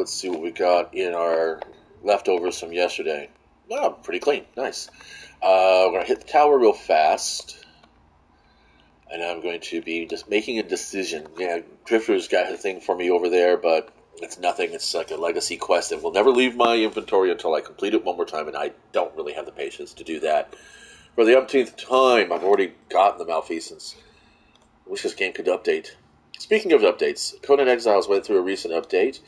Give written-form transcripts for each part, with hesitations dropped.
let's see what we got in our leftovers from yesterday. Oh, pretty clean. Nice. We're going to hit the tower real fast. And I'm going to be just making a decision. Yeah, Drifter's got a thing for me over there, but it's nothing. It's like a legacy quest that will never leave my inventory until I complete it one more time, and I don't really have the patience to do that. For the umpteenth time, I've already gotten the malfeasance. I wish this game could update. Speaking of updates, Conan Exiles went through a recent update,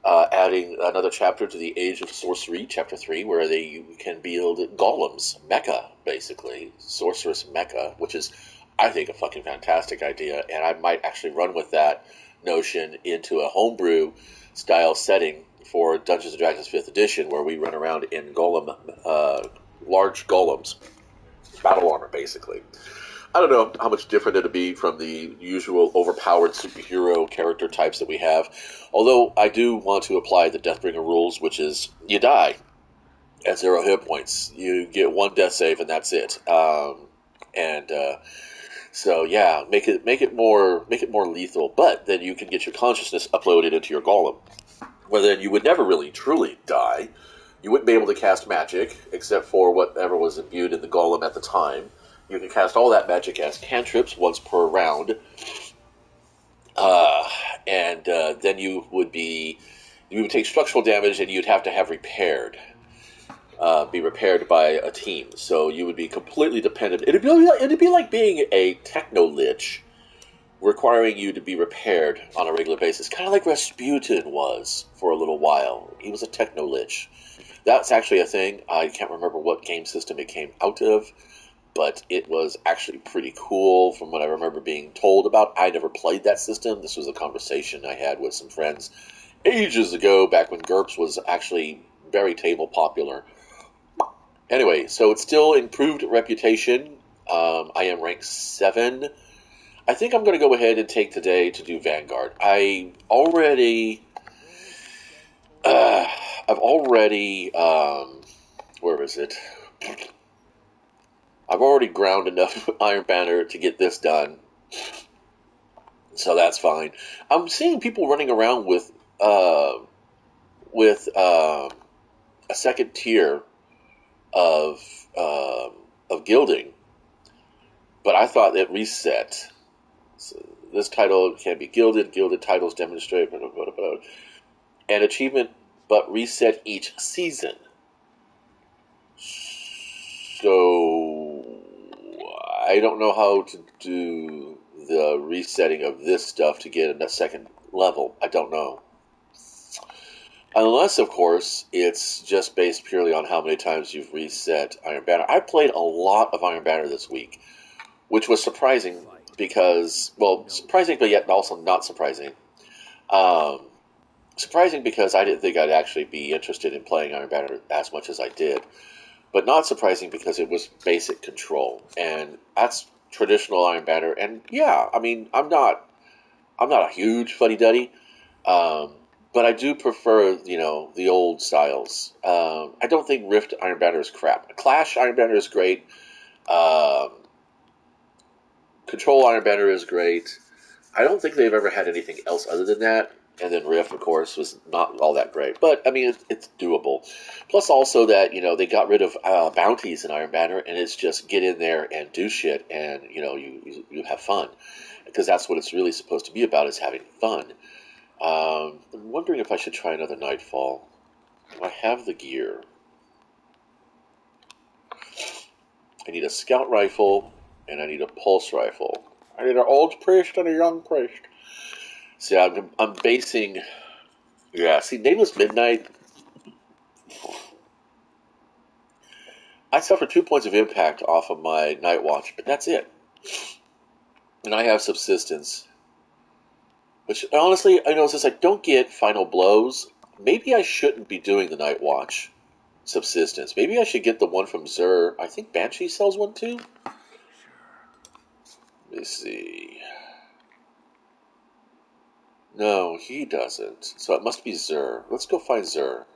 adding another chapter to the Age of Sorcery, Chapter 3, where you can build golems, mecha, basically, sorceress mecha, which is, I think, a fucking fantastic idea, and I might actually run with that notion into a homebrew style setting for Dungeons & Dragons 5th Edition, where we run around in large golems, battle armor, basically. I don't know how much different it'll be from the usual overpowered superhero character types that we have, although I do want to apply the Deathbringer rules, which is you die at 0 hit points. You get 1 death save, and that's it. So yeah, make it more lethal. But then you can get your consciousness uploaded into your golem, where then you would never really truly die. You wouldn't be able to cast magic except for whatever was imbued in the golem at the time. You can cast all that magic as cantrips once per round, and then you would take structural damage, and you'd have to have repaired. Be repaired by a team, so you would be completely dependent. It'd be like being a techno-lich, requiring you to be repaired on a regular basis, kind of like Rasputin was for a little while. He was a techno-lich. That's actually a thing. I can't remember what game system it came out of, but it was actually pretty cool from what I remember being told about. I never played that system. This was a conversation I had with some friends ages ago, back when GURPS was actually very table popular. Anyway, so it's still improved reputation. I am ranked 7. I think I'm going to go ahead and take today to do Vanguard. I've already, where is it? I've already ground enough Iron Banner to get this done, so that's fine. I'm seeing people running around with a second tier of gilding, but I thought it reset. So this title can be gilded. Gilded titles demonstrate an achievement, but reset each season. So I don't know how to do the resetting of this stuff to get a second level. I don't know. Unless, of course, it's just based purely on how many times you've reset Iron Banner. I played a lot of Iron Banner this week, which was surprising because, well, surprising but yet also not surprising. Surprising because I didn't think I'd actually be interested in playing Iron Banner as much as I did. But not surprising because it was basic control. And that's traditional Iron Banner. And yeah, I mean, I'm not a huge fuddy-duddy. But I do prefer, the old styles. I don't think Rift Iron Banner is crap. Clash Iron Banner is great. Control Iron Banner is great. I don't think they've ever had anything else other than that. And then Rift, of course, was not all that great. But, I mean, it's doable. Plus also that, they got rid of bounties in Iron Banner, and it's just get in there and do shit, and, you have fun. Because that's what it's really supposed to be about, is having fun. I'm wondering if I should try another Nightfall. I have the gear. I need a scout rifle, and I need a pulse rifle. I need an old priest and a young priest. See, I'm basing... Yeah, see, Nameless Midnight... I suffer 2 points of impact off of my Night Watch, but that's it. And I have subsistence. Which, honestly, since I don't get final blows, maybe I shouldn't be doing the Night Watch subsistence. Maybe I should get the one from Zur. I think Banshee sells one too? Let me see. No, he doesn't. So it must be Zur. Let's go find Zur.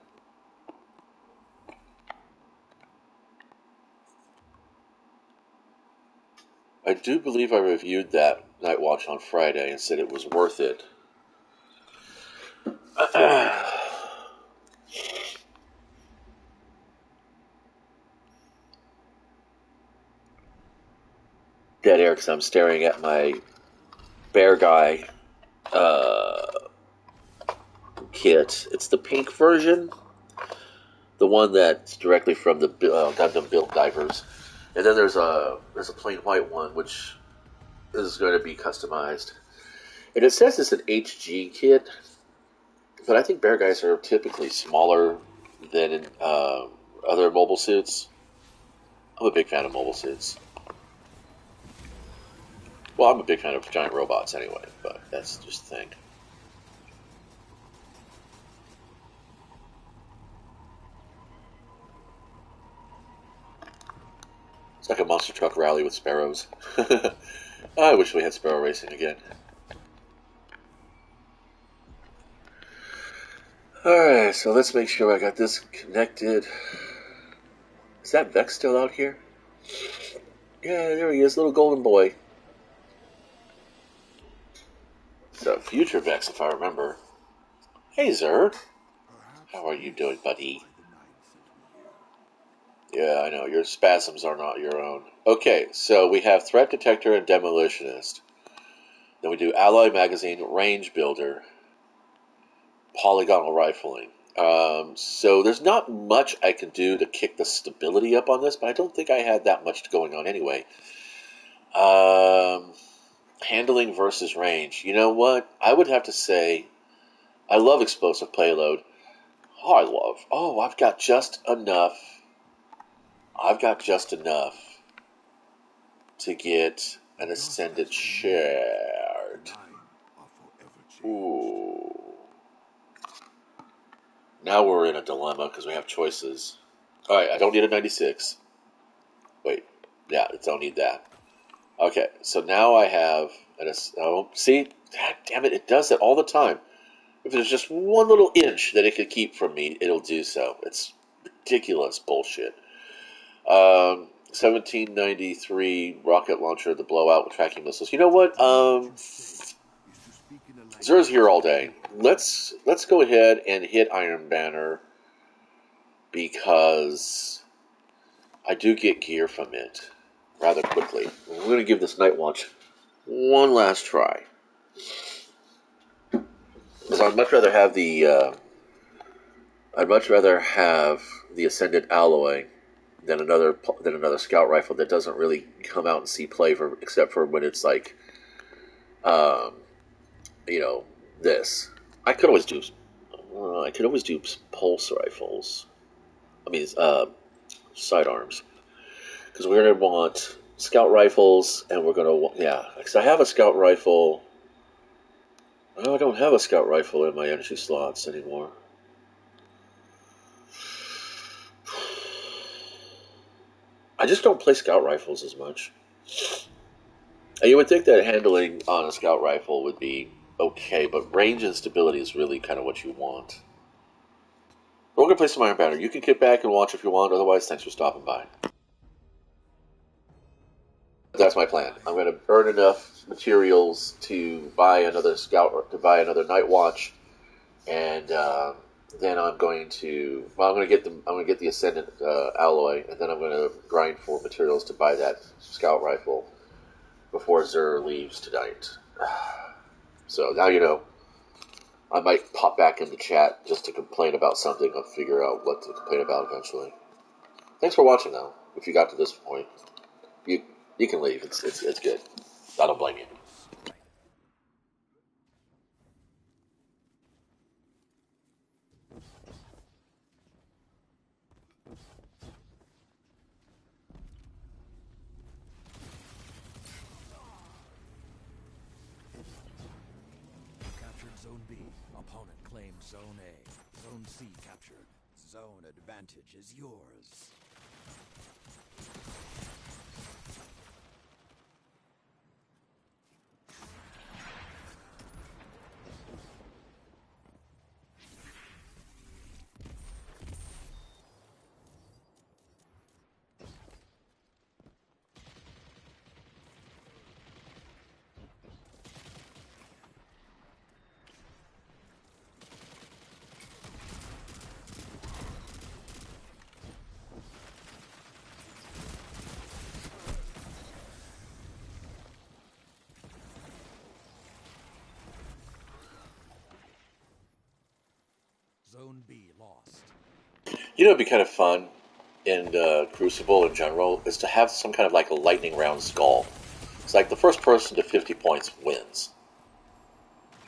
I do believe I reviewed that Night Watch on Friday and said it was worth it. dead air because I'm staring at my bear guy kit. It's the pink version, the one that's directly from the Gundam Build Divers, and then there's a plain white one which is going to be customized. And it says it's an HG kit, but I think bear guys are typically smaller than in, other mobile suits. I'm a big fan of mobile suits. Well, I'm a big fan of giant robots anyway, but that's just the thing. It's like a monster truck rally with sparrows. I wish we had sparrow racing again. Alright, so let's make sure I got this connected. Is that Vex still out here? Yeah, there he is, little golden boy. So, future Vex, if I remember. Hey, Zer. How are you doing, buddy? Yeah, I know, your spasms are not your own. Okay, so we have Threat Detector and Demolitionist. Then we do Alloy Magazine, Range Builder, Polygonal Rifling. So there's not much I can do to kick the stability up on this, but I don't think I had that much going on anyway. Handling versus range. You know what? I would have to say I love explosive payload. I've got just enough. I've got just enough to get an ascended shard. Ooh. Now we're in a dilemma because we have choices. Alright, I don't need a 96. Wait. Yeah, I don't need that. Okay, so now I have see? God damn it, it does that all the time. If there's just one little inch that it could keep from me, it'll do so. It's ridiculous bullshit. 1793 rocket launcher, the blowout with tracking missiles. You know what? Zer's here all day. Let's go ahead and hit Iron Banner because I do get gear from it rather quickly. We're going to give this Night Watch one last try. Because I'd much rather have the Ascended Alloy than another scout rifle that doesn't really come out and see play except for when it's like, this. I could always do pulse rifles. I mean, sidearms, because we're gonna want scout rifles, and we're gonna because I have a scout rifle. Oh, I don't have a scout rifle in my energy slots anymore. I just don't play scout rifles as much. And you would think that handling on a scout rifle would be okay, but range and stability is really kind of what you want. We're going to play some Iron Banner. You can kick back and watch if you want. Otherwise, thanks for stopping by. That's my plan. I'm going to earn enough materials to buy another Night Watch, and then I'm going to get the Ascendant alloy, and then I'm going to grind for materials to buy that scout rifle before Zer leaves tonight. So now you know. I might pop back into chat just to complain about something. I'll figure out what to complain about eventually. Thanks for watching, though. If you got to this point, you can leave. It's good. I don't blame you. Captured Zone B. Opponent claimed Zone A. Zone C captured. Zone advantage is yours. Zone B lost. You know, it'd be kind of fun in Crucible in general is to have some kind of like a lightning round skull. It's like the first person to 50 points wins,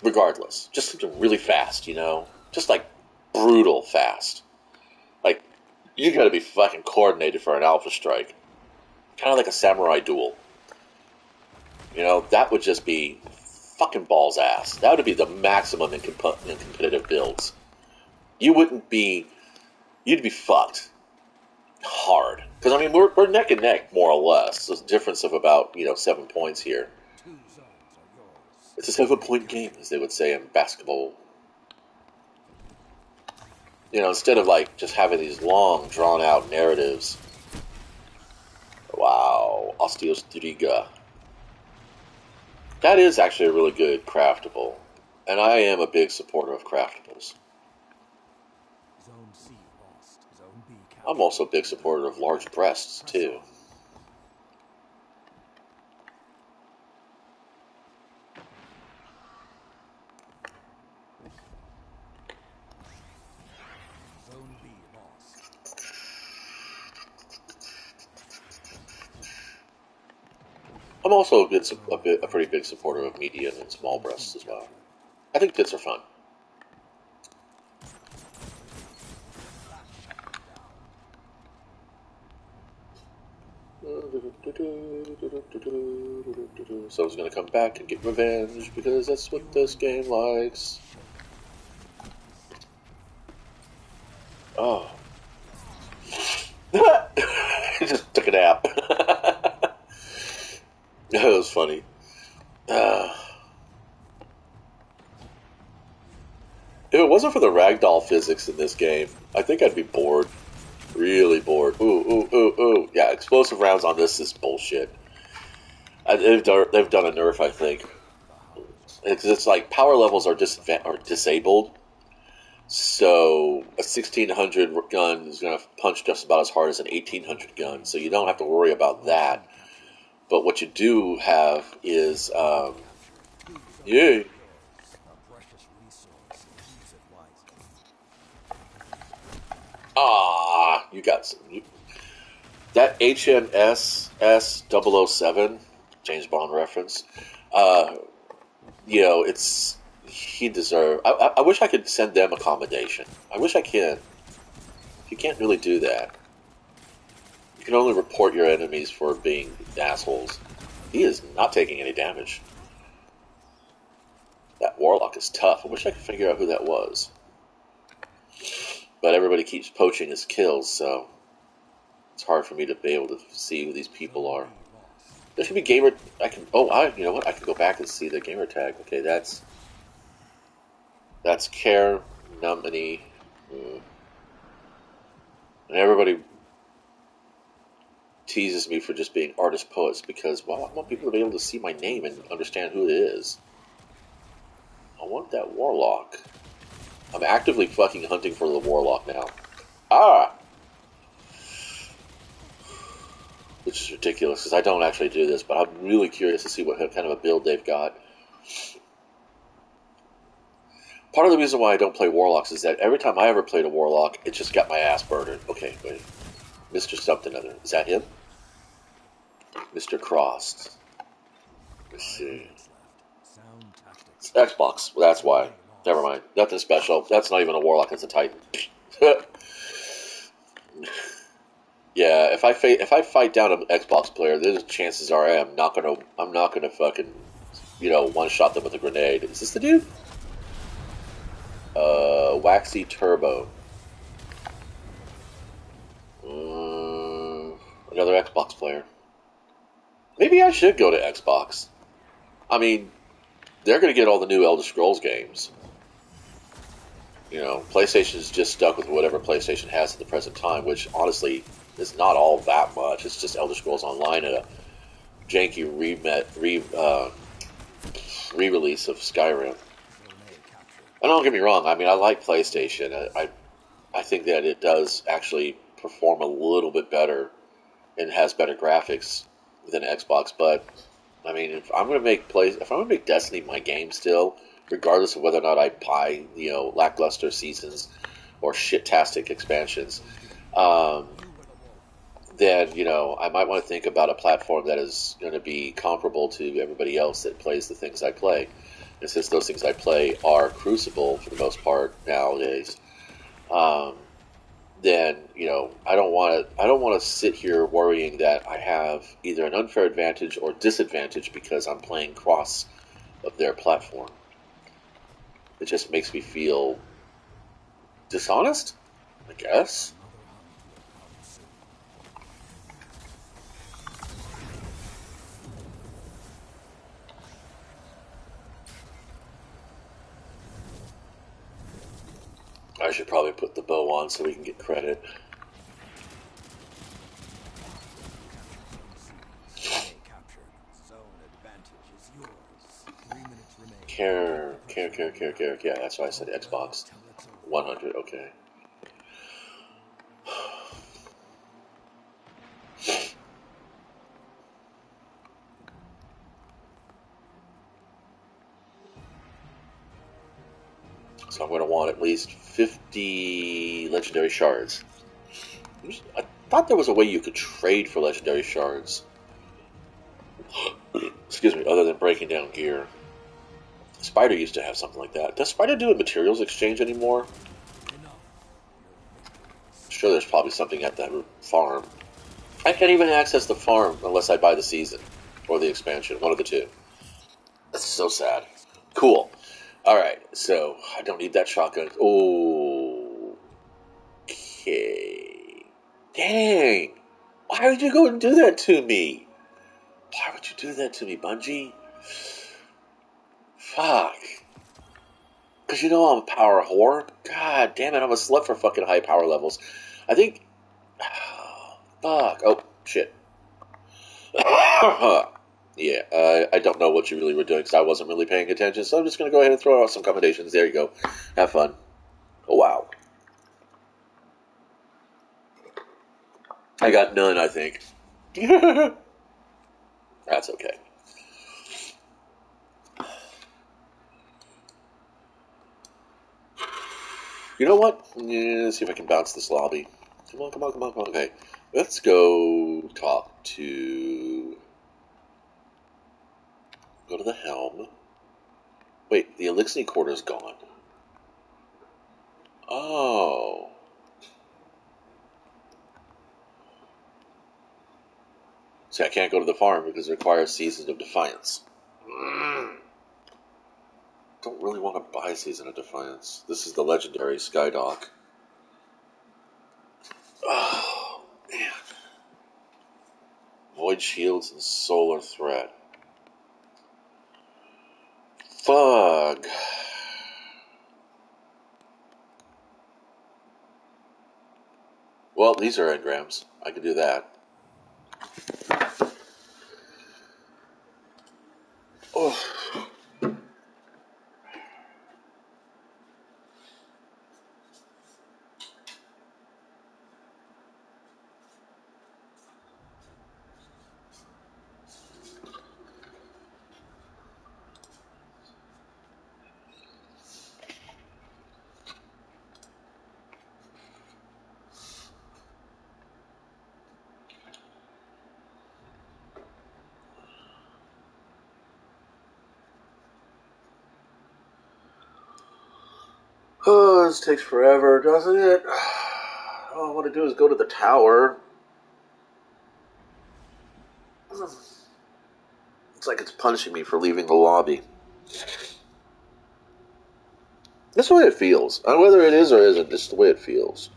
regardless. Just something really fast, you know, just like brutal fast. Like you got to be fucking coordinated for an alpha strike, kind of like a samurai duel. You know, that would just be fucking balls ass. That would be the maximum in competitive builds. You wouldn't be, you'd be fucked hard. Because, I mean, we're neck and neck, more or less. There's a difference of about, 7 points here. 2 zones are yours. It's a 7-point game, as they would say in basketball. You know, instead of, like, just having these long, drawn-out narratives. Wow, Osteostriga. That is actually a really good craftable. And I am a big supporter of craftables. Zone C lost. Zone B captured. I'm also a big supporter of large breasts, too. Zone B lost. I'm also a pretty big supporter of medium and small breasts as well. I think tits are fun. Someone's gonna come back and get revenge because that's what this game likes. Oh. He just took a nap. That was funny. If it wasn't for the ragdoll physics in this game, I think I'd be bored. Really bored. Ooh, ooh, ooh, ooh. Yeah, explosive rounds on this is bullshit. They've done a nerf, I think. It's like power levels are disabled. So a 1600 gun is going to punch just about as hard as an 1800 gun. So you don't have to worry about that. But what you do have is, yay. Ah, you got some. That HMS S007, James Bond reference, it's he deserved. I wish I could send them accommodation. I wish I can. You can't really do that. You can only report your enemies for being assholes. He is not taking any damage. That warlock is tough. I wish I could figure out who that was. But everybody keeps poaching his kills, so it's hard for me to be able to see who these people are. There should be gamer. You know what? I can go back and see the gamer tag. Okay, that's Care Numany. And everybody teases me for just being artist poets because, well, I want people to be able to see my name and understand who it is. I want that warlock. I'm actively fucking hunting for the warlock now. Ah! Which is ridiculous because I don't actually do this, but I'm really curious to see what kind of a build they've got. Part of the reason why I don't play warlocks is that every time I ever played a warlock, it just got my ass murdered. Okay, wait. Mr. Something Other. Is that him? Mr. Crossed. Let's see. It's Xbox. Well, that's why. Never mind. Nothing special. That's not even a warlock. That's a titan. Yeah, if I fight down an Xbox player, there's chances are I'm not gonna fucking one shot them with a grenade. Is this the dude? Waxy Turbo. Another Xbox player. Maybe I should go to Xbox. I mean, they're going to get all the new Elder Scrolls games. PlayStation's just stuck with whatever PlayStation has at the present time, which honestly is not all that much. It's just Elder Scrolls Online and a janky re-release of Skyrim. And don't get me wrong, I mean, I like PlayStation. I think that it does actually perform a little bit better and has better graphics than Xbox, but I mean, if I'm going to make Destiny my game still, regardless of whether or not I buy, lackluster seasons or shit-tastic expansions, um, then, I might want to think about a platform that is going to be comparable to everybody else that plays the things I play. And since those things I play are Crucible for the most part nowadays, um, then I don't want to sit here worrying that I have either an unfair advantage or disadvantage because I'm playing cross of their platform. It just makes me feel dishonest, I guess. I should probably put the bow on so we can get credit. Care. Yeah, that's why I said Xbox 100. Okay. So I'm going to want at least 50 legendary shards. I thought there was a way you could trade for legendary shards. Excuse me, other than breaking down gear. Spider used to have something like that. Does Spider do a materials exchange anymore? I'm sure there's probably something at that farm. I can't even access the farm unless I buy the season or the expansion, one of the two. That's so sad. Cool. Alright, so I don't need that shotgun. Oh. Okay. Dang. Why would you go and do that to me? Why would you do that to me, Bungie? Fuck. Because I'm a power whore. God damn it, I'm a slut for fucking high power levels. I think... fuck. Oh, shit. Yeah, I don't know what you really were doing because I wasn't really paying attention, so I'm just going to go ahead and throw out some commendations. There you go. Have fun. Oh, wow. I got none, I think. That's okay. You know what? Let's see if I can bounce this lobby. Come on. Okay. Let's go talk to... Go to the helm. Wait, the Elixir quarter's gone. Oh. See, I can't go to the farm because it requires Seasons of Defiance. Don't really want to buy Season of Defiance. This is the legendary Skydock. Oh, man. Void Shields and Solar Threat. Fuck. Well, these are engrams. I can do that. Oh. Oh, this takes forever, doesn't it? All I want to do is go to the tower. It's like it's punishing me for leaving the lobby. That's the way it feels. Whether it is or isn't, it's the way it feels.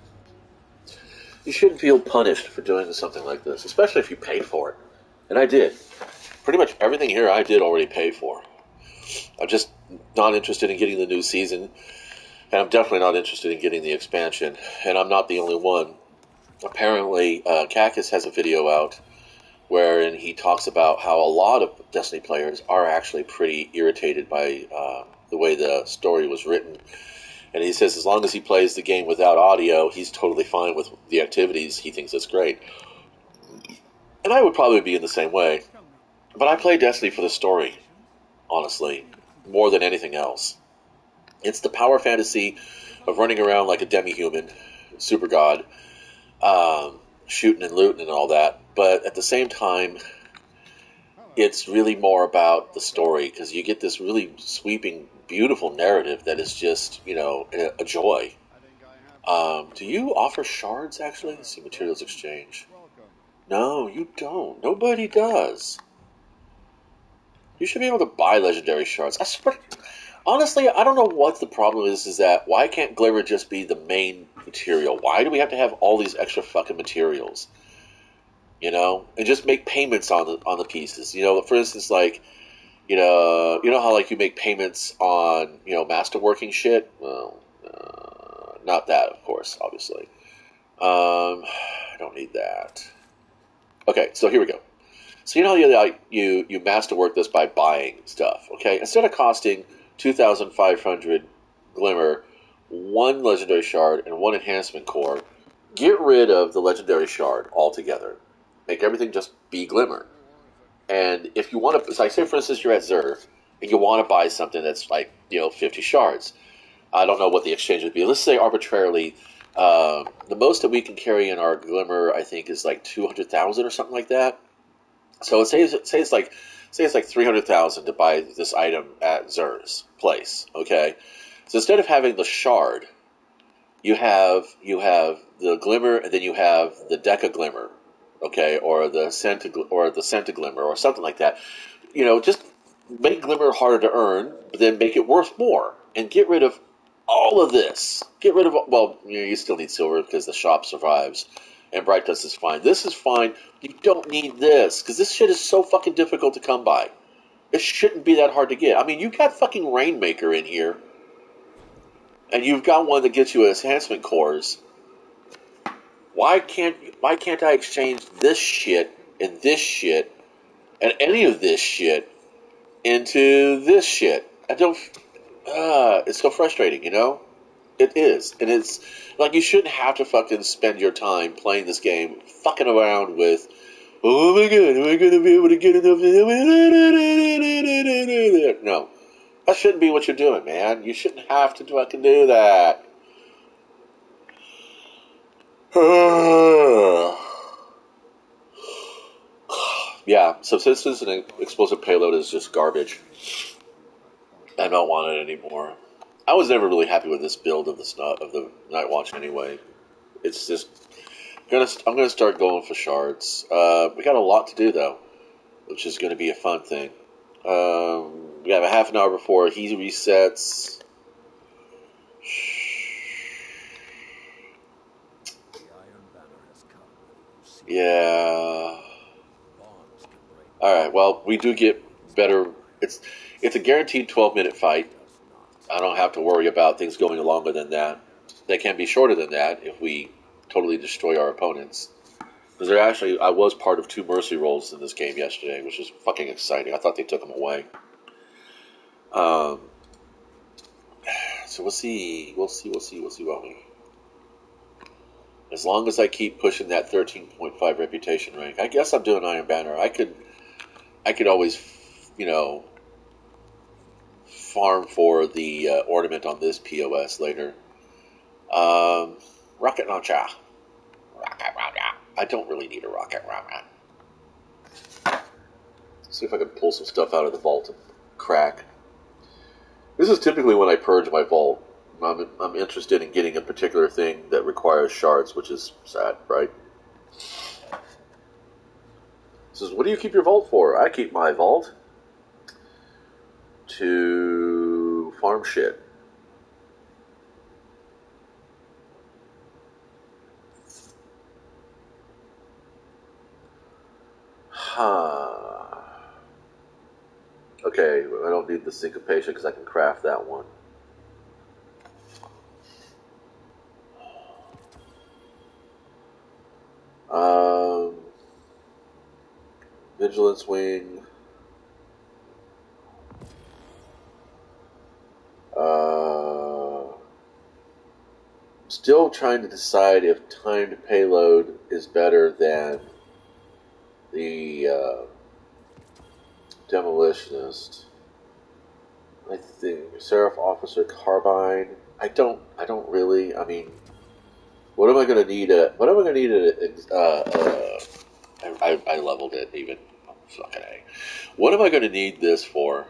You shouldn't feel punished for doing something like this, especially if you paid for it. And I did. Pretty much everything here I did already pay for. I'm just not interested in getting the new season, and I'm definitely not interested in getting the expansion, and I'm not the only one. Apparently, Cactus has a video out wherein he talks about how a lot of Destiny players are actually pretty irritated by the way the story was written. And he says as long as he plays the game without audio, he's totally fine with the activities. He thinks it's great. And I would probably be in the same way. But I play Destiny for the story, honestly. more than anything else. It's the power fantasy of running around like a demi-human, super god, shooting and looting and all that. But at the same time, it's really more about the story because you get this really sweeping, beautiful narrative that is just, a joy. Do you offer shards, actually? Let's see, materials exchange. No, you don't. Nobody does. You should be able to buy legendary shards. I swear, honestly, I don't know what the problem is that why can't Glimmer just be the main material? Why do we have to have all these extra fucking materials? And just make payments on the pieces. For instance, like, how like you make payments on, masterworking shit? Well, not that, of course, obviously. I don't need that. Okay, so here we go. So you masterwork this by buying stuff, okay? Instead of costing 2,500 Glimmer, one legendary shard, and one enhancement core, get rid of the legendary shard altogether. Make everything just be Glimmer. And if you want to, like, say for instance you're at Zer, and you want to buy something that's like, 50 shards. I don't know what the exchange would be. Let's say arbitrarily, the most that we can carry in our Glimmer, I think, is like 200,000 or something like that. So say it's like 300,000 to buy this item at Zer's place. Okay, so instead of having the shard, you have the Glimmer, and then you have the Deca Glimmer, okay, or the Centa Glimmer, or something like that. Just make Glimmer harder to earn, but then make it worth more, and get rid of all of this. Get rid of, well, you still need silver because the shop survives, and Bright Dust is fine. This is fine. You don't need this because this shit is so fucking difficult to come by. It shouldn't be that hard to get. I mean, you've got fucking Rainmaker in here, and you've got one that gets you enhancement cores. Why can't I exchange this shit and this shit and any of this shit into this shit? I don't. It's so frustrating, It is, and it's like you shouldn't have to fucking spend your time playing this game, fucking around with. Oh my god, am I gonna be able to get enough? No, that shouldn't be what you're doing, man. You shouldn't have to fucking do that. Yeah, subsistence and explosive payload is just garbage. I don't want it anymore. I was never really happy with this build of the Night Watch anyway. It's just I'm gonna start going for shards. We got a lot to do though, which is gonna be a fun thing. We have a half an hour before he resets. Yeah. Alright, well, we do get better. It's a guaranteed 12-minute fight. I don't have to worry about things going longer than that. They can be shorter than that if we totally destroy our opponents. Because I was part of 2 mercy rolls in this game yesterday, which is fucking exciting. I thought they took them away. So we'll see, won't we? As long as I keep pushing that 13.5 reputation rank, I guess I'm doing Iron Banner. I could always, farm for the ornament on this POS later. Rocket launcher. I don't really need a rocket launcher. See if I can pull some stuff out of the vault and crack. This is typically when I purge my vault. I'm interested in getting a particular thing that requires shards, which is sad, right? Says, what do you keep your vault for? I keep my vault to farm shit. Okay, I don't need the syncopation because I can craft that one. Vigilance Wing. Still trying to decide if timed payload is better than the demolitionist. I think Seraph Officer Carbine. I don't really. I mean, what am I going to need? What am I going to need? I leveled it even. Fucking A. What am I going to need this for?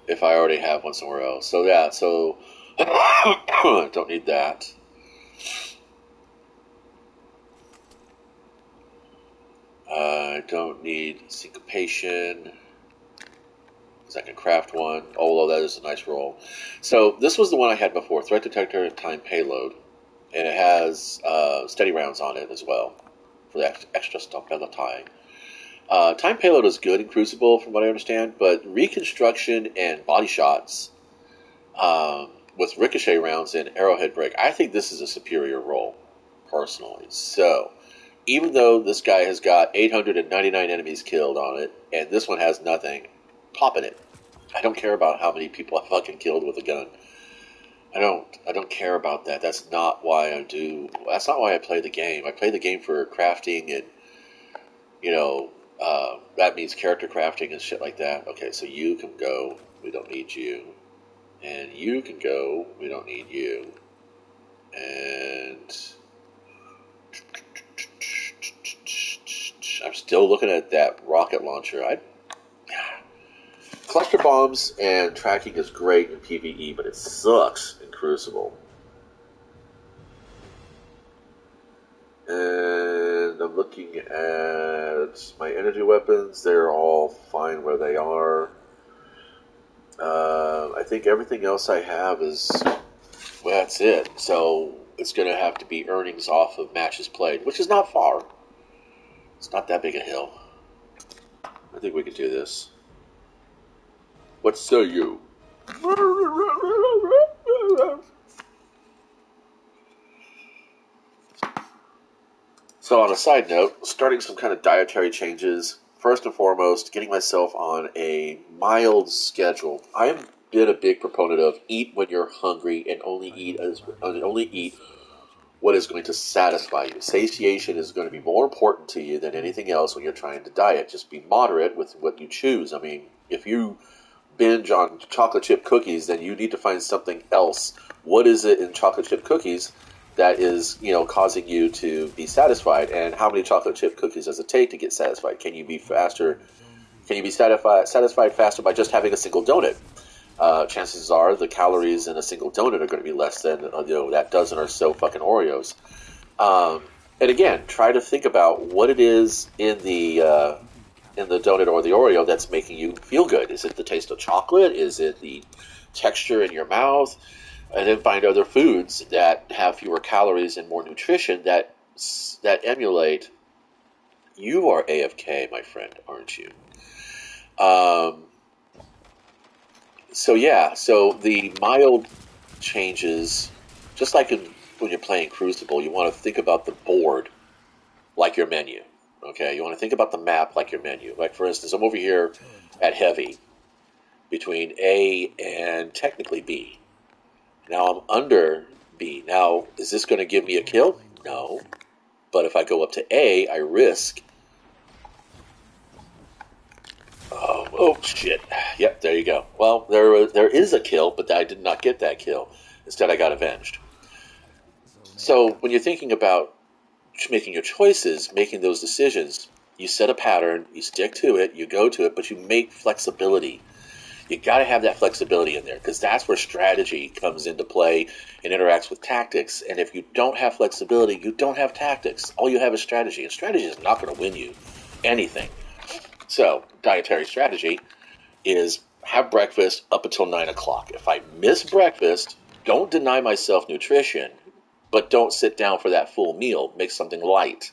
If I already have one somewhere else. So yeah. So don't need that. I don't need syncopation. I can craft one, although that is a nice roll. So this was the one I had before, threat detector and time payload, and it has steady rounds on it as well for the extra stability. Time payload is good in Crucible, from what I understand, but reconstruction and body shots with ricochet rounds and arrowhead break, I think this is a superior roll, personally. So even though this guy has got 899 enemies killed on it, and this one has nothing, popping it. I don't care about how many people I fucking killed with a gun. I don't care about that. That's not why I do. That's not why I play the game. I play the game for crafting and, that means character crafting and shit like that. Okay, so you can go. We don't need you. And you can go. We don't need you. And I'm still looking at that rocket launcher. Cluster bombs and tracking is great in PvE, but it sucks in Crucible. And I'm looking at my energy weapons. They're all fine where they are. I think everything else I have is, well, that's it. So it's going to have to be earnings off of matches played, which is not far. It's not that big a hill. I think we can do this. What say you? So on a side note, starting some kind of dietary changes. First and foremost, getting myself on a mild schedule. I have been a big proponent of eat when you're hungry and only eat what is going to satisfy you. Satiation is going to be more important to you than anything else when you're trying to diet. Just be moderate with what you choose. I mean, if you binge on chocolate chip cookies, then you need to find something else. What is it in chocolate chip cookies that is, causing you to be satisfied? And how many chocolate chip cookies does it take to get satisfied? Can you be faster? Can you be satisfied faster by just having a single donut? Chances are the calories in a single donut are going to be less than that dozen or so fucking Oreos. And again, try to think about what it is in the donut or the Oreo that's making you feel good. Is it the taste of chocolate? Is it the texture in your mouth? And then find other foods that have fewer calories and more nutrition that emulate. You are AFK, my friend, aren't you? So the mild changes, just like when you're playing Crucible, you want to think about the board like your menu. Okay, you want to think about the map like your menu. Like, for instance, I'm over here at Heavy, between A and technically B. Now I'm under B. Now, is this going to give me a kill? No. But if I go up to A, I risk... Oh, shit. Yep, there you go. Well, there is a kill, but I did not get that kill. Instead, I got avenged. So, when you're thinking about making your choices, making those decisions, you set a pattern, you stick to it, you go to it, but you make flexibility. You got to have that flexibility in there, because that's where strategy comes into play and interacts with tactics. And if you don't have flexibility, you don't have tactics. All you have is strategy, and strategy is not going to win you anything. So, dietary strategy is have breakfast up until 9 o'clock. If I miss breakfast, don't deny myself nutrition, but don't sit down for that full meal. Make something light.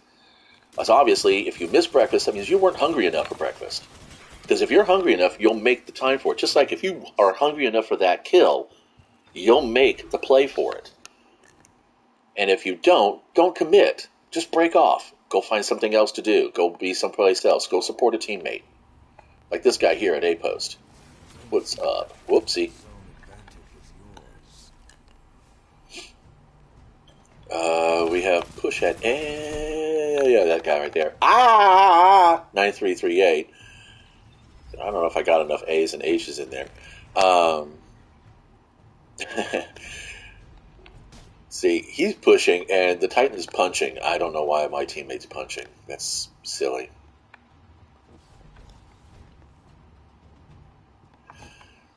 Because obviously, if you miss breakfast, that means you weren't hungry enough for breakfast. Because if you're hungry enough, you'll make the time for it. Just like if you are hungry enough for that kill, you'll make the play for it. And if you don't commit. Just break off. Go find something else to do. Go be someplace else. Go support a teammate. Like this guy here at A-Post. What's up? Whoopsie. We have push at A. Yeah, that guy right there. 9338. I don't know if I got enough A's and H's in there. Um, see, he's pushing, and the Titan is punching. I don't know why my teammate's punching. That's silly.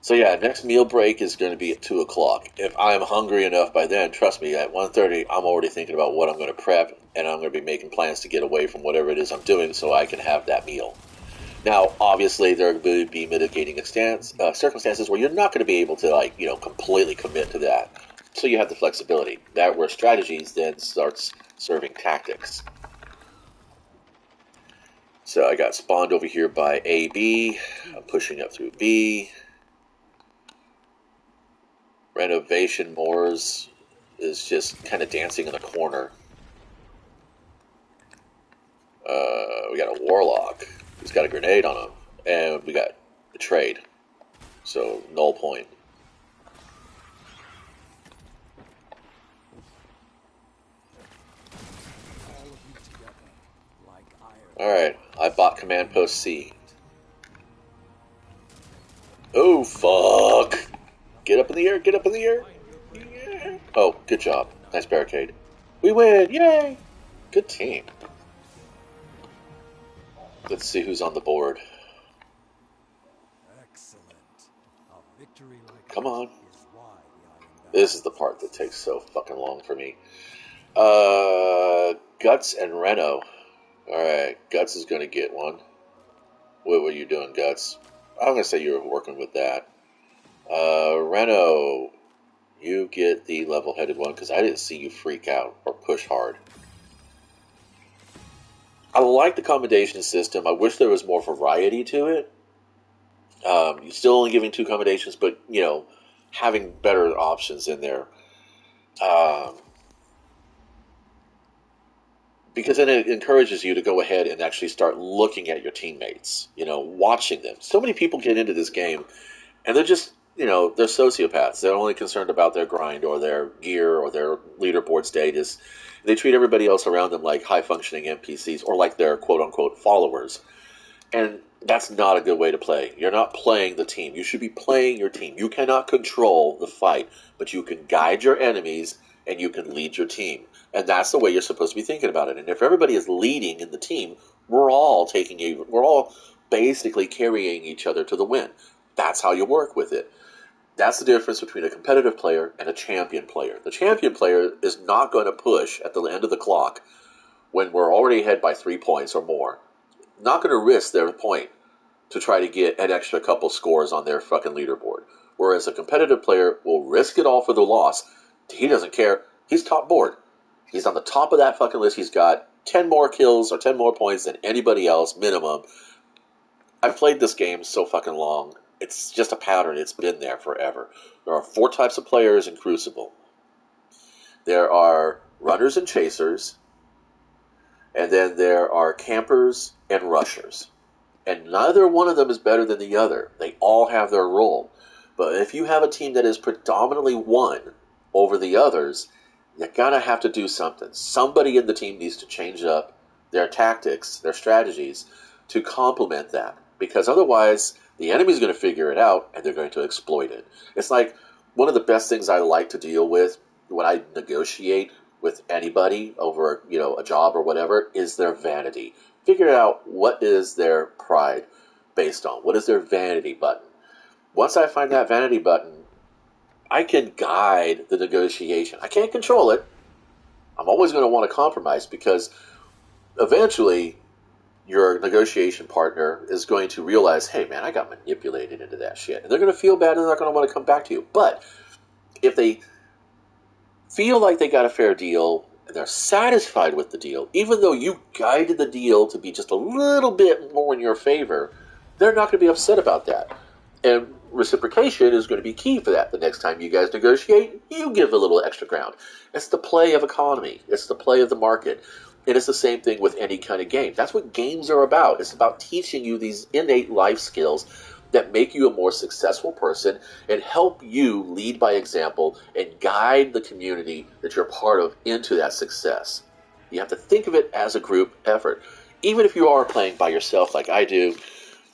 So yeah, next meal break is going to be at 2 o'clock. If I'm hungry enough by then, trust me, at 1:30, I'm already thinking about what I'm going to prep, and I'm going to be making plans to get away from whatever it is I'm doing so I can have that meal. Now, obviously, there will be mitigating circumstances where you're not going to be able to, like, completely commit to that. So you have the flexibility. That where strategies then starts serving tactics. So I got spawned over here by AB. I'm pushing up through B. Renovation Moors is just kind of dancing in the corner. We got a Warlock who's got a grenade on him. And we got a trade. So, null point. Alright, I bought Command Post C. Oh, fuck! Get up in the air, get up in the air! Yeah. Oh, good job. Nice barricade. We win! Yay! Good team. Let's see who's on the board. Excellent. A victory like Come on. This is the part that takes so fucking long for me. Guts and Reno. Alright, Guts is going to get one. What were you doing, Guts? I'm going to say you were working with that. Reno, you get the level-headed one because I didn't see you freak out or push hard. I like the commendation system. I wish there was more variety to it. You're still only giving 2 commendations, but, having better options in there. Because then it encourages you to go ahead and actually start looking at your teammates, watching them. So many people get into this game, and they're just, they're sociopaths. They're only concerned about their grind or their gear or their leaderboard status. They treat everybody else around them like high-functioning NPCs or like their quote-unquote followers. And that's not a good way to play. You're not playing the team. You should be playing your team. You cannot control the fight, but you can guide your enemies and you can lead your team. And that's the way you're supposed to be thinking about it. And if everybody is leading in the team, we're all basically carrying each other to the win. That's how you work with it. That's the difference between a competitive player and a champion player. The champion player is not going to push at the end of the clock when we're already ahead by 3 points or more. Not going to risk their point to try to get an extra couple scores on their fucking leaderboard. Whereas a competitive player will risk it all for the loss. He doesn't care. He's top board. He's on the top of that fucking list. He's got 10 more kills or 10 more points than anybody else, minimum. I've played this game so fucking long. It's just a pattern. It's been there forever. There are 4 types of players in Crucible. There are runners and chasers, and then there are campers and rushers. And neither one of them is better than the other. They all have their role. But if you have a team that is predominantly one over the others, you're going to have to do something. Somebody in the team needs to change up their tactics, their strategies, to complement that. Because otherwise, the enemy's going to figure it out, and they're going to exploit it. It's like one of the best things I like to deal with when I negotiate with anybody over, a job or whatever, is their vanity. Figure out what is their pride based on. What is their vanity button? Once I find that vanity button, I can guide the negotiation. I can't control it. I'm always going to want to compromise because eventually your negotiation partner is going to realize, hey, man, I got manipulated into that shit. And they're going to feel bad and they're not going to want to come back to you. But if they feel like they got a fair deal and they're satisfied with the deal, even though you guided the deal to be just a little bit more in your favor, they're not going to be upset about that. And reciprocation is going to be key for that. The next time you guys negotiate, you give a little extra ground. It's the play of economy. It's the play of the market. And it's the same thing with any kind of game. That's what games are about. It's about teaching you these innate life skills that make you a more successful person and help you lead by example and guide the community that you're part of into that success. You have to think of it as a group effort. Even if you are playing by yourself like I do,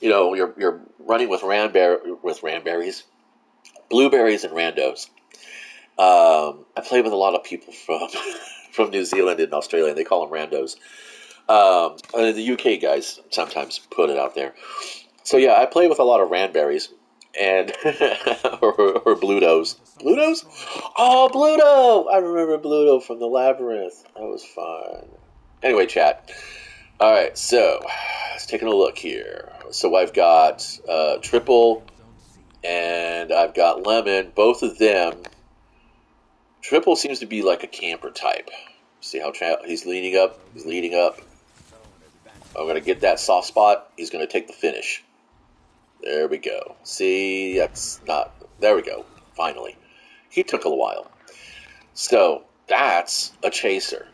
you're running with ranberries, blueberries, and randos. I play with a lot of people from from New Zealand and Australia, and they call them randos. And the UK guys sometimes put it out there. So yeah, I play with a lot of ranberries and or Blutos. Blutos? Oh, Bluto! I remember Bluto from the Labyrinth. That was fun. Anyway, chat. All right, so let's taking a look here. So I've got Triple and I've got Lemon. Both of them. Triple seems to be like a camper type. See how he's leaning up? He's leading up. I'm going to get that soft spot. He's going to take the finish. There we go. See, that's not... There we go. Finally. He took a while. So, that's a chaser.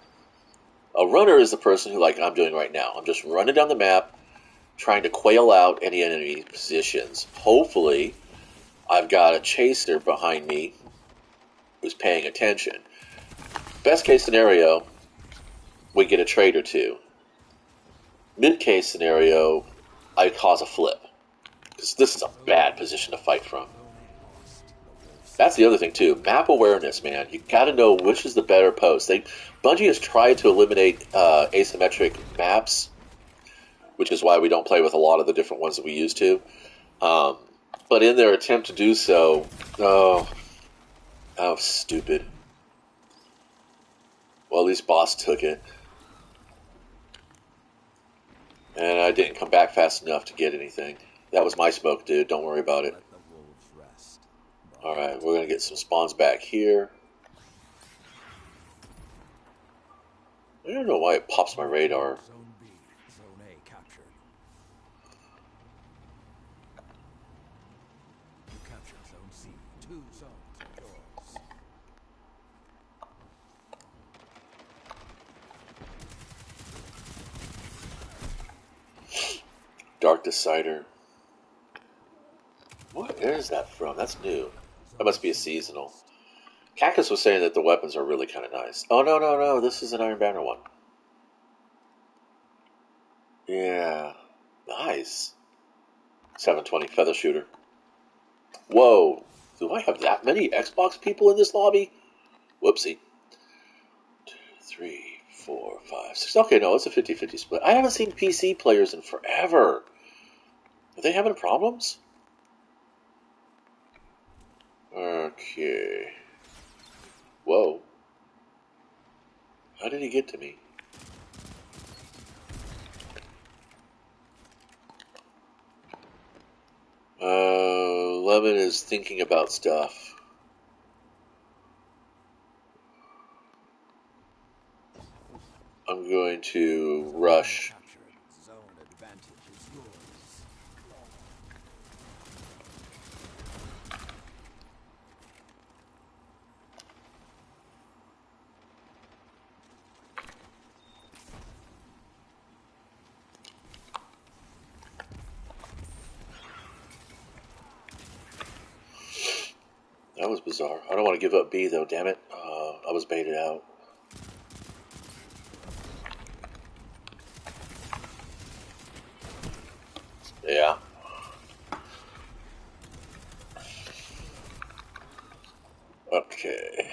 A runner is the person who, like I'm doing right now. I'm just running down the map, trying to quail out any enemy positions. Hopefully, I've got a chaser behind me who's paying attention. Best case scenario, we get a trade or two. Mid case scenario, I cause a flip. Because this is a bad position to fight from. That's the other thing too. Map awareness, man. You got to know which is the better post. Bungie has tried to eliminate asymmetric maps, which is why we don't play with a lot of the different ones that we used to. But in their attempt to do so, oh, stupid. Well, at least boss took it. And I didn't come back fast enough to get anything. That was my smoke, dude. Don't worry about it. Alright, we're going to get some spawns back here. I don't know why it pops my radar. Zone B, Zone A captured. You captured Zone C. 2 zones are yours. Dark Decider. What is that from? That's new. That must be a seasonal. Cactus was saying that the weapons are really kind of nice. Oh, no. This is an Iron Banner one. Yeah. Nice. 720 Feather Shooter. Whoa. Do I have that many Xbox people in this lobby? Whoopsie. 2, 3, 4, 5, 6. Okay, no, it's a 50-50 split. I haven't seen PC players in forever. Are they having problems? Okay. Whoa. How did he get to me? Lemon is thinking about stuff. I'm going to rush. Zone advantage is yours. That was bizarre. I don't want to give up B though, damn it. I was baited out. Yeah. Okay.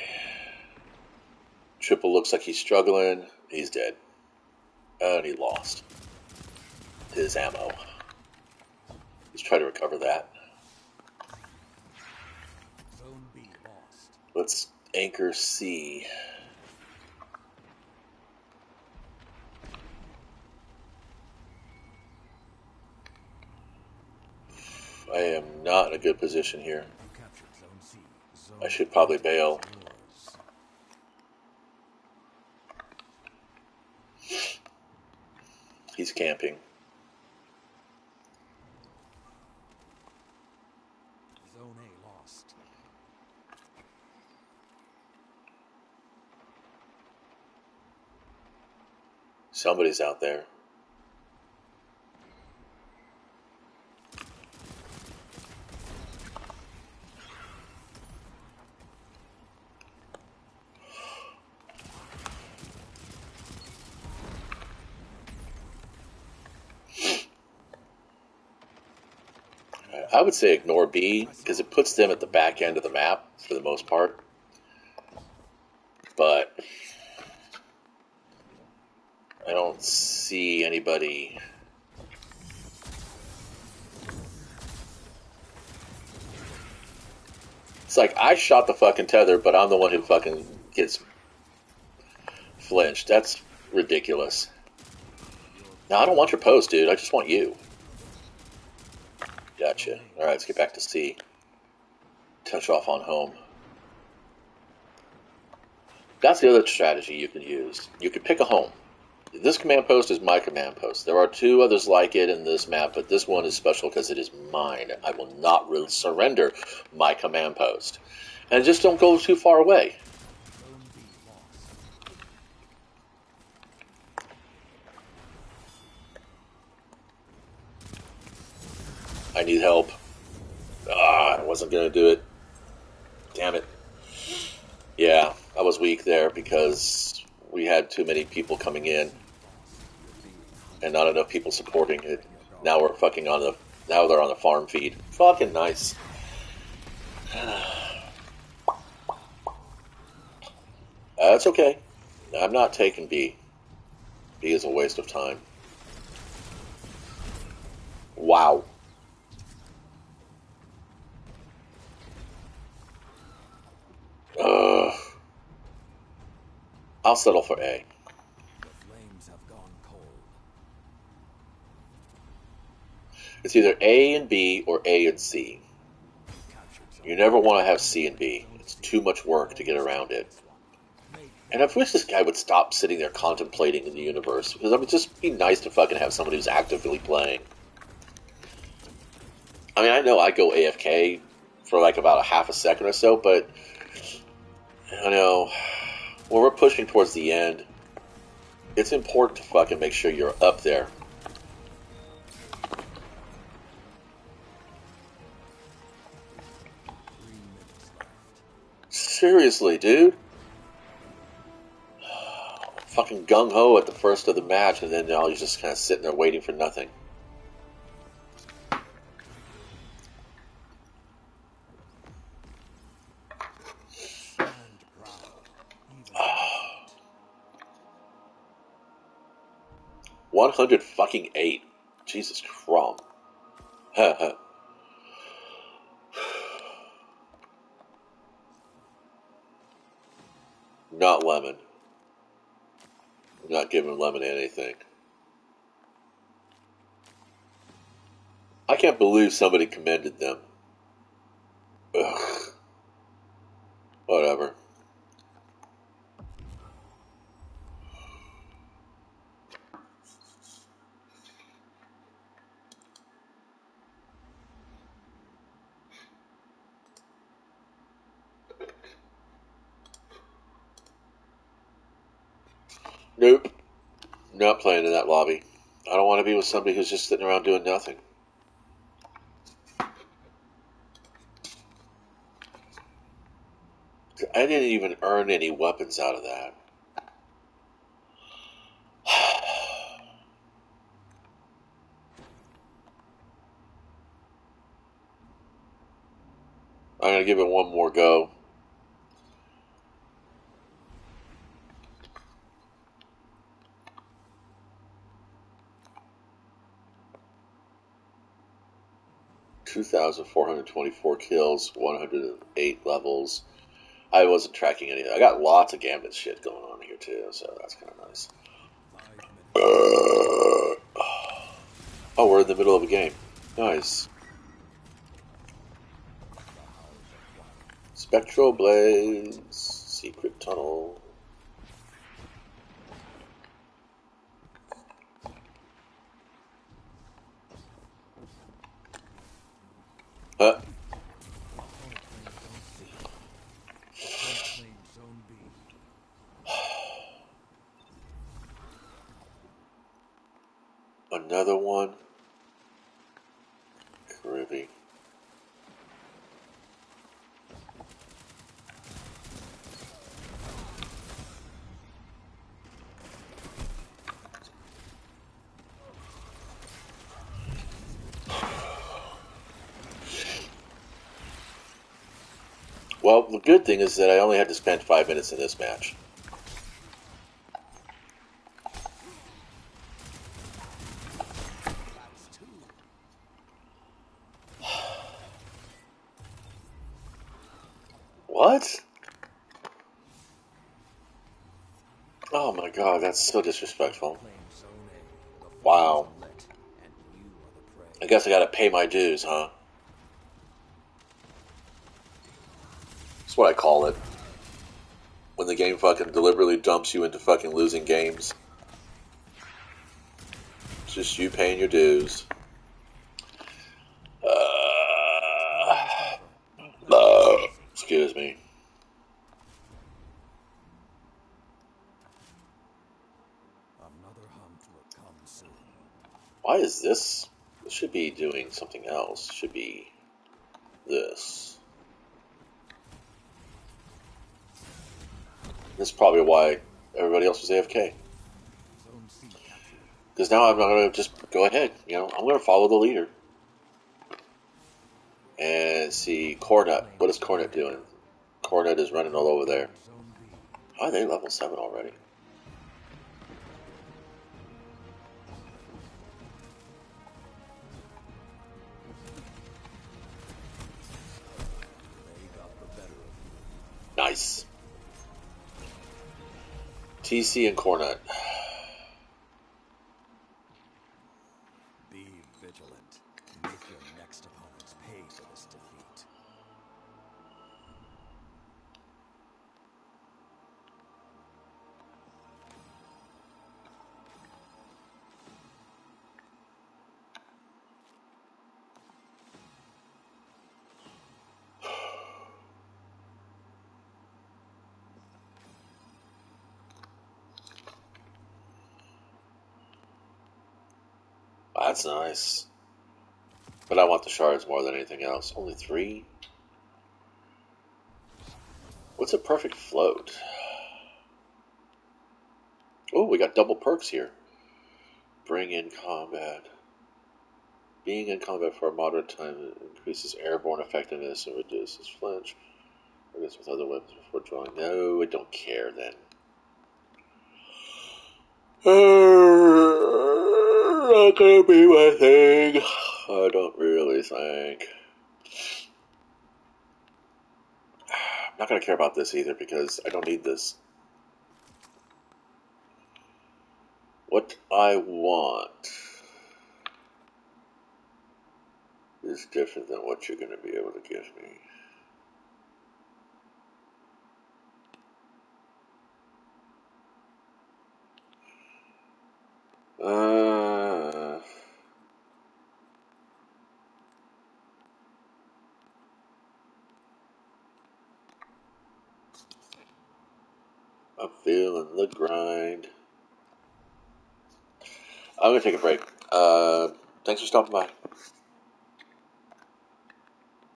Triple looks like he's struggling. He's dead. And he lost his ammo. Let's try to recover that. Zone B lost. Let's anchor C. I am not in a good position here. You captured Zone C. Zone I should probably bail. yours. He's camping. Zone A lost. Somebody's out there. I would say ignore B, because it puts them at the back end of the map for the most part. But I don't see anybody. It's like I shot the fucking tether, but I'm the one who fucking gets flinched. That's ridiculous. No, I don't want your post, dude. I just want you. Gotcha. Alright, let's get back to C. Touch off on home. That's the other strategy you can use. You could pick a home. This command post is my command post. There are two others like it in this map, but this one is special because it is mine. I will not really surrender my command post. And just don't go too far away. I need help. I wasn't going to do it. Damn it. Yeah, I was weak there because we had too many people coming in and not enough people supporting it. Now we're fucking on the... Now they're on the farm feed. Fucking nice. That's okay. I'm not taking B. B is a waste of time. Wow. I'll settle for A. The flames have gone cold. It's either A and B or A and C. You never want to have C and B. It's too much work to get around it. And I wish this guy would stop sitting there contemplating in the universe. Because it would just be nice to fucking have somebody who's actively playing. I mean, I know I go AFK for like about a half a second or so, but... I know... When we're pushing towards the end, it's important to fucking make sure you're up there. Seriously, dude? Fucking gung-ho at the first of the match, and then you're just kind of sitting there waiting for nothing. $108. Jesus Christ. Not lemon. I'm not giving lemon anything. I can't believe somebody commended them. Ugh. Whatever. Nope. Not playing in that lobby. I don't want to be with somebody who's just sitting around doing nothing. I didn't even earn any weapons out of that. I'm going to give it one more go. $2,424 kills, 108 levels. I wasn't tracking anything. I got lots of Gambit shit going on here too, so that's kind of nice. Oh, we're in the middle of a game. Nice. Spectral Blaze, Secret Tunnel. Another one. Caribbean. Well, the good thing is that I only had to spend 5 minutes in this match. That's two. What? Oh my god, that's so disrespectful. Claim Zone A. The flames Wow. are lit, and you are the prey. I guess I gotta pay my dues, huh? That's what I call it. When the game fucking deliberately dumps you into fucking losing games. It's just you paying your dues. Almost over. No pressure. Excuse me. Another hunt will come soon. Why is this? This should be doing something else. It should be this. This is probably why everybody else was AFK. Zone C captured. Because now I'm not going to just go ahead. You know, I'm going to follow the leader. And see Cornet. What is Cornet doing? Cornet is running all over there. Zone B. Why are they level 7 already? They got the better of you. Nice. TC and Cornet. Be vigilant. Make your next opponents pay for this defeat. That's nice. But I want the shards more than anything else. Only 3? What's a perfect float? Oh, we got double perks here. Bring in combat. Being in combat for a moderate time increases airborne effectiveness and reduces flinch. Targets with other weapons before drawing. No, I don't care then. Not gonna be my thing. I don't really think. I'm not gonna care about this either because I don't need this. What I want is different than what you're gonna be able to give me. I'm feeling the grind. I'm gonna take a break. Thanks for stopping by.